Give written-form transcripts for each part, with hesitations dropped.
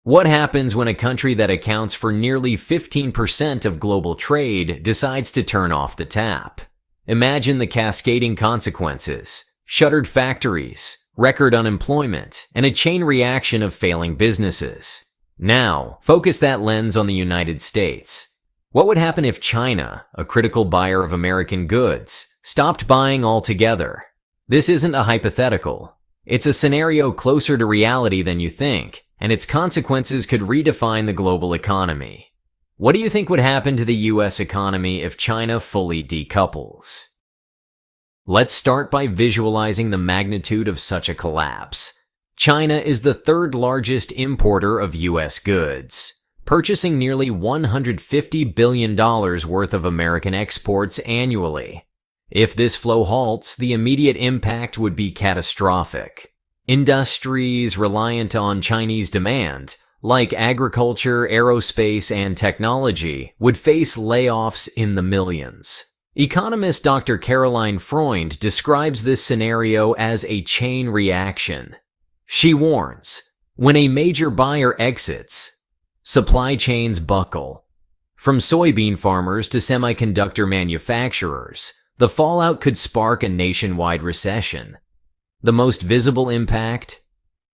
What happens when a country that accounts for nearly 15% of global trade decides to turn off the tap? Imagine the cascading consequences: shuttered factories, record unemployment, and a chain reaction of failing businesses. Now, focus that lens on the United States. What would happen if China, a critical buyer of American goods, stopped buying altogether? This isn't a hypothetical. It's a scenario closer to reality than you think, and its consequences could redefine the global economy. What do you think would happen to the US economy if China fully decouples? Let's start by visualizing the magnitude of such a collapse. China is the third largest importer of US goods, purchasing nearly $150 billion worth of American exports annually. If this flow halts, the immediate impact would be catastrophic. Industries reliant on Chinese demand, like agriculture, aerospace, and technology, would face layoffs in the millions. Economist Dr. Caroline Freund describes this scenario as a chain reaction. She warns, when a major buyer exits, supply chains buckle. From soybean farmers to semiconductor manufacturers, the fallout could spark a nationwide recession. The most visible impact?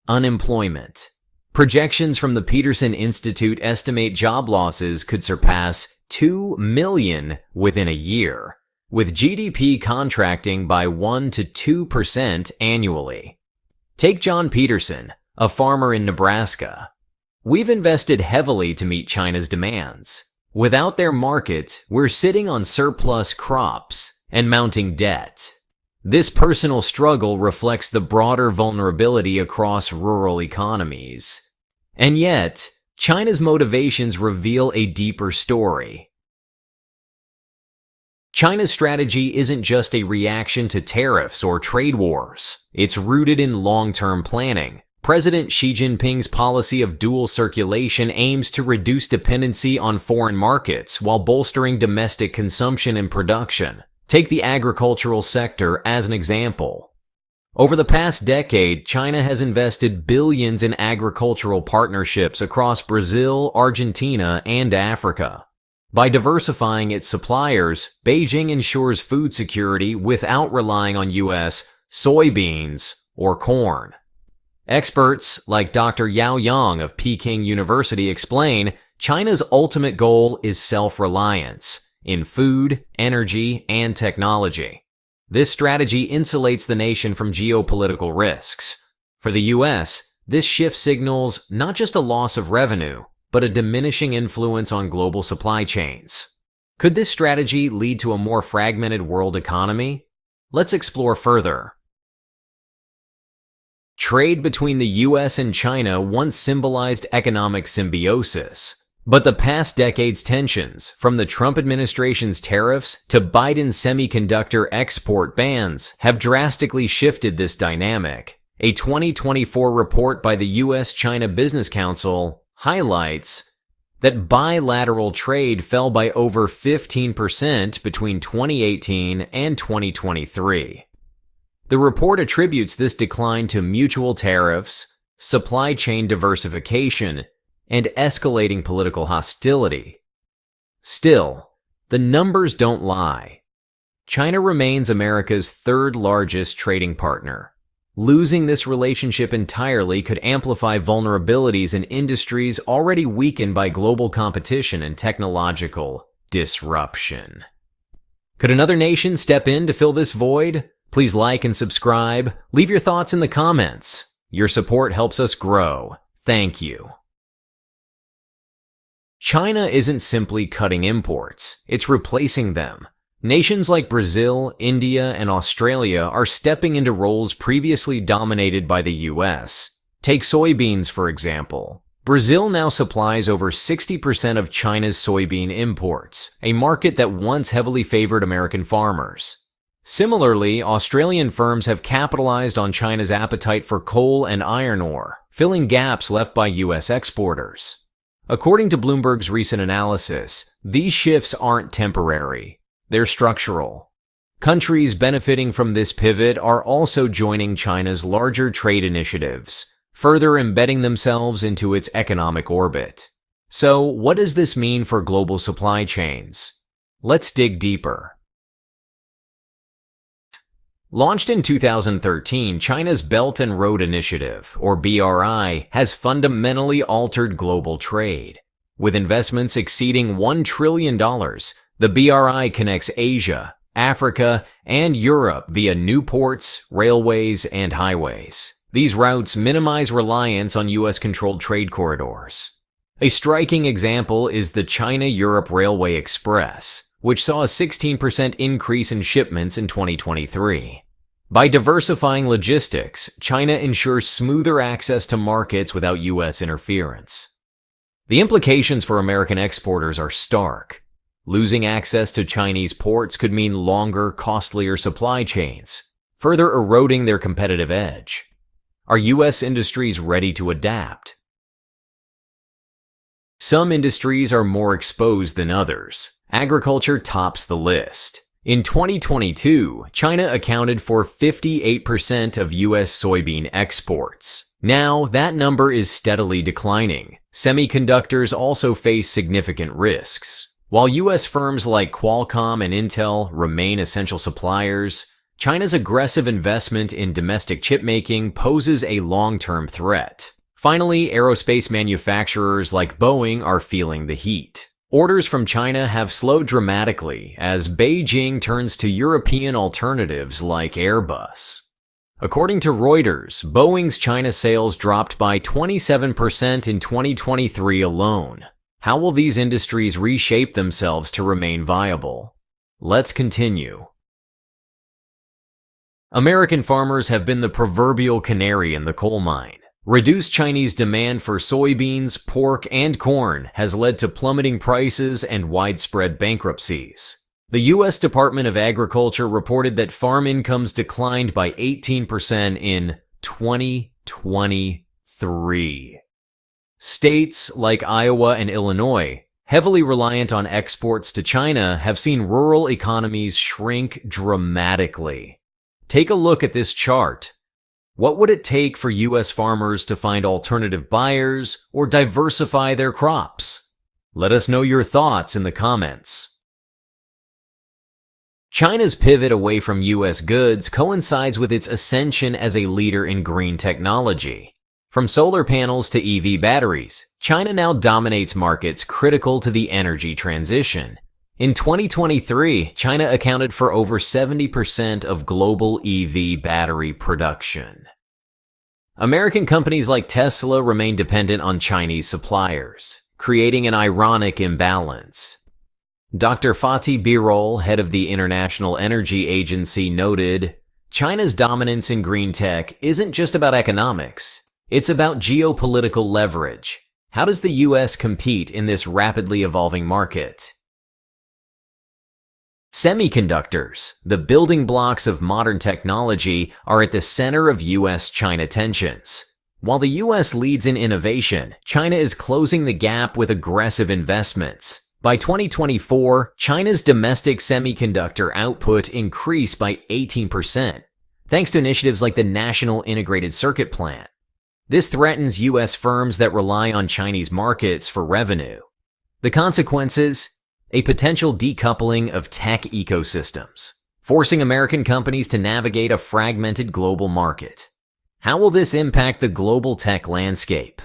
Unemployment. Projections from the Peterson Institute estimate job losses could surpass 2 million within a year, with GDP contracting by 1 to 2% annually. Take John Peterson, a farmer in Nebraska. We've invested heavily to meet China's demands. Without their market, we're sitting on surplus crops and mounting debt. This personal struggle reflects the broader vulnerability across rural economies. And yet, China's motivations reveal a deeper story. China's strategy isn't just a reaction to tariffs or trade wars. It's rooted in long-term planning. President Xi Jinping's policy of dual circulation aims to reduce dependency on foreign markets while bolstering domestic consumption and production. Take the agricultural sector as an example. Over the past decade, China has invested billions in agricultural partnerships across Brazil, Argentina, and Africa. By diversifying its suppliers, Beijing ensures food security without relying on U.S. soybeans or corn. Experts like Dr. Yao Yang of Peking University explain China's ultimate goal is self-reliance in food, energy, and technology. This strategy insulates the nation from geopolitical risks. For the U.S., this shift signals not just a loss of revenue, but a diminishing influence on global supply chains. Could this strategy lead to a more fragmented world economy? Let's explore further. Trade between the U.S. and China once symbolized economic symbiosis. But the past decade's tensions, from the Trump administration's tariffs to Biden's semiconductor export bans, have drastically shifted this dynamic. A 2024 report by the U.S.-China Business Council highlights that bilateral trade fell by over 15% between 2018 and 2023. The report attributes this decline to mutual tariffs, supply chain diversification, and escalating political hostility. Still, the numbers don't lie. China remains America's third largest trading partner. Losing this relationship entirely could amplify vulnerabilities in industries already weakened by global competition and technological disruption. Could another nation step in to fill this void? Please like and subscribe. Leave your thoughts in the comments. Your support helps us grow. Thank you. China isn't simply cutting imports, it's replacing them. Nations like Brazil, India, and Australia are stepping into roles previously dominated by the US. Take soybeans, for example. Brazil now supplies over 60% of China's soybean imports, a market that once heavily favored American farmers. Similarly, Australian firms have capitalized on China's appetite for coal and iron ore, filling gaps left by US exporters. According to Bloomberg's recent analysis, these shifts aren't temporary. They're structural. Countries benefiting from this pivot are also joining China's larger trade initiatives, further embedding themselves into its economic orbit. So, what does this mean for global supply chains? Let's dig deeper. Launched in 2013, China's Belt and Road Initiative, or BRI, has fundamentally altered global trade. With investments exceeding $1 trillion, the BRI connects Asia, Africa, and Europe via new ports, railways, and highways. These routes minimize reliance on US-controlled trade corridors. A striking example is the China-Europe Railway Express, which saw a 16% increase in shipments in 2023. By diversifying logistics, China ensures smoother access to markets without US interference. The implications for American exporters are stark. Losing access to Chinese ports could mean longer, costlier supply chains, further eroding their competitive edge. Are US industries ready to adapt? Some industries are more exposed than others. Agriculture tops the list. In 2022, China accounted for 58% of US soybean exports. Now, that number is steadily declining. Semiconductors also face significant risks. While US firms like Qualcomm and Intel remain essential suppliers, China's aggressive investment in domestic chipmaking poses a long-term threat. Finally, aerospace manufacturers like Boeing are feeling the heat. Orders from China have slowed dramatically as Beijing turns to European alternatives like Airbus. According to Reuters, Boeing's China sales dropped by 27% in 2023 alone. How will these industries reshape themselves to remain viable? Let's continue. American farmers have been the proverbial canary in the coal mine. Reduced Chinese demand for soybeans, pork, and corn has led to plummeting prices and widespread bankruptcies. The U.S. Department of Agriculture reported that farm incomes declined by 18% in 2023. States like Iowa and Illinois, heavily reliant on exports to China, have seen rural economies shrink dramatically. Take a look at this chart. What would it take for U.S. farmers to find alternative buyers or diversify their crops? Let us know your thoughts in the comments. China's pivot away from U.S. goods coincides with its ascension as a leader in green technology. From solar panels to EV batteries, China now dominates markets critical to the energy transition. In 2023, China accounted for over 70% of global EV battery production. American companies like Tesla remain dependent on Chinese suppliers, creating an ironic imbalance. Dr. Fatih Birol, head of the International Energy Agency, noted, "China's dominance in green tech isn't just about economics, it's about geopolitical leverage. How does the US compete in this rapidly evolving market?" Semiconductors, the building blocks of modern technology, are at the center of US-China tensions. While the US leads in innovation, China is closing the gap with aggressive investments. By 2024, China's domestic semiconductor output increased by 18%, thanks to initiatives like the National Integrated Circuit Plan. This threatens US firms that rely on Chinese markets for revenue. The consequences? A potential decoupling of tech ecosystems, forcing American companies to navigate a fragmented global market. How will this impact the global tech landscape?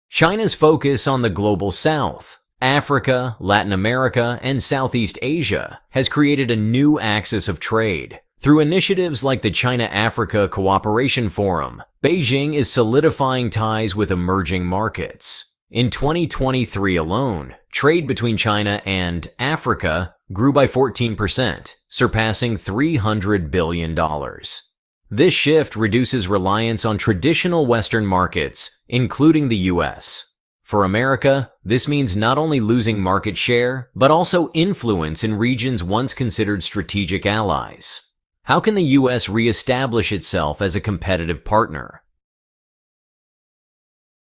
China's focus on the global South, Africa, Latin America, and Southeast Asia has created a new axis of trade. Through initiatives like the China-Africa Cooperation Forum, Beijing is solidifying ties with emerging markets. In 2023 alone, trade between China and Africa grew by 14%, surpassing $300 billion. This shift reduces reliance on traditional Western markets, including the US. For America, this means not only losing market share, but also influence in regions once considered strategic allies. How can the US reestablish itself as a competitive partner?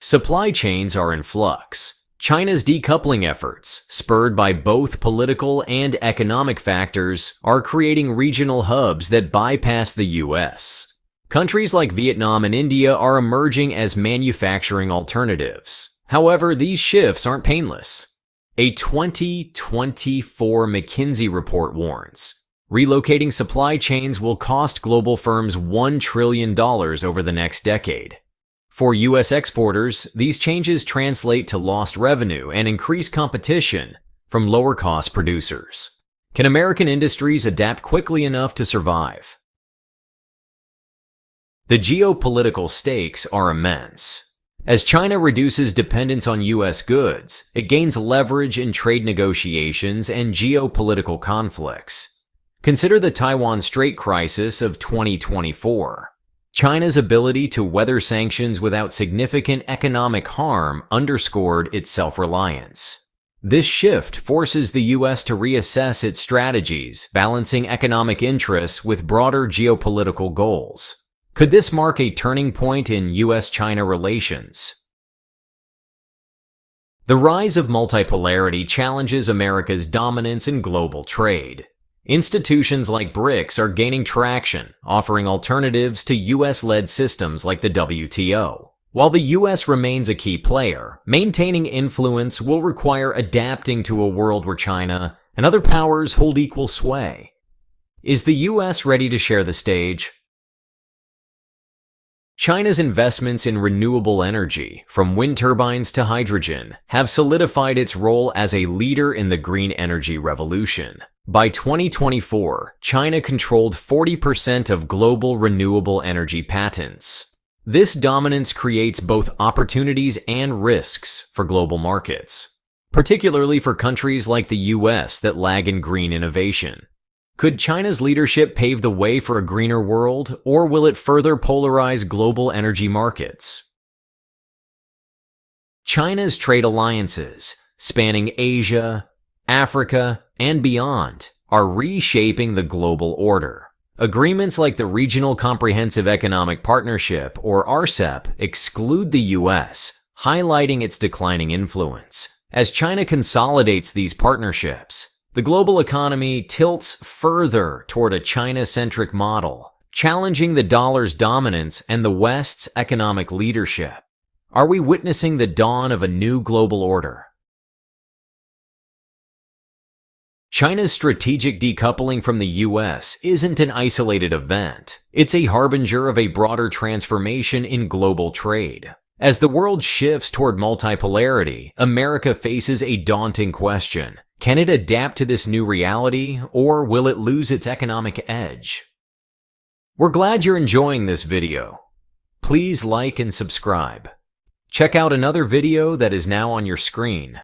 Supply chains are in flux. China's decoupling efforts, spurred by both political and economic factors, are creating regional hubs that bypass the US. Countries like Vietnam and India are emerging as manufacturing alternatives. However, these shifts aren't painless. A 2024 McKinsey report warns, relocating supply chains will cost global firms $1 trillion over the next decade. For U.S. exporters, these changes translate to lost revenue and increased competition from lower-cost producers. Can American industries adapt quickly enough to survive? The geopolitical stakes are immense. As China reduces dependence on U.S. goods, it gains leverage in trade negotiations and geopolitical conflicts. Consider the Taiwan Strait crisis of 2024. China's ability to weather sanctions without significant economic harm underscored its self-reliance. This shift forces the U.S. to reassess its strategies, balancing economic interests with broader geopolitical goals. Could this mark a turning point in U.S.-China relations? The rise of multipolarity challenges America's dominance in global trade. Institutions like BRICS are gaining traction, offering alternatives to U.S.-led systems like the WTO. While the U.S. remains a key player, maintaining influence will require adapting to a world where China and other powers hold equal sway. Is the U.S. ready to share the stage? China's investments in renewable energy, from wind turbines to hydrogen, have solidified its role as a leader in the green energy revolution. By 2024, China controlled 40% of global renewable energy patents. This dominance creates both opportunities and risks for global markets, particularly for countries like the U.S. that lag in green innovation. Could China's leadership pave the way for a greener world, or will it further polarize global energy markets? China's trade alliances, spanning Asia, Africa, and beyond, are reshaping the global order. Agreements like the Regional Comprehensive Economic Partnership, or RCEP, exclude the U.S., highlighting its declining influence. As China consolidates these partnerships, the global economy tilts further toward a China-centric model, challenging the dollar's dominance and the West's economic leadership. Are we witnessing the dawn of a new global order? China's strategic decoupling from the U.S. isn't an isolated event. It's a harbinger of a broader transformation in global trade. As the world shifts toward multipolarity, America faces a daunting question. Can it adapt to this new reality, or will it lose its economic edge? We're glad you're enjoying this video. Please like and subscribe. Check out another video that is now on your screen.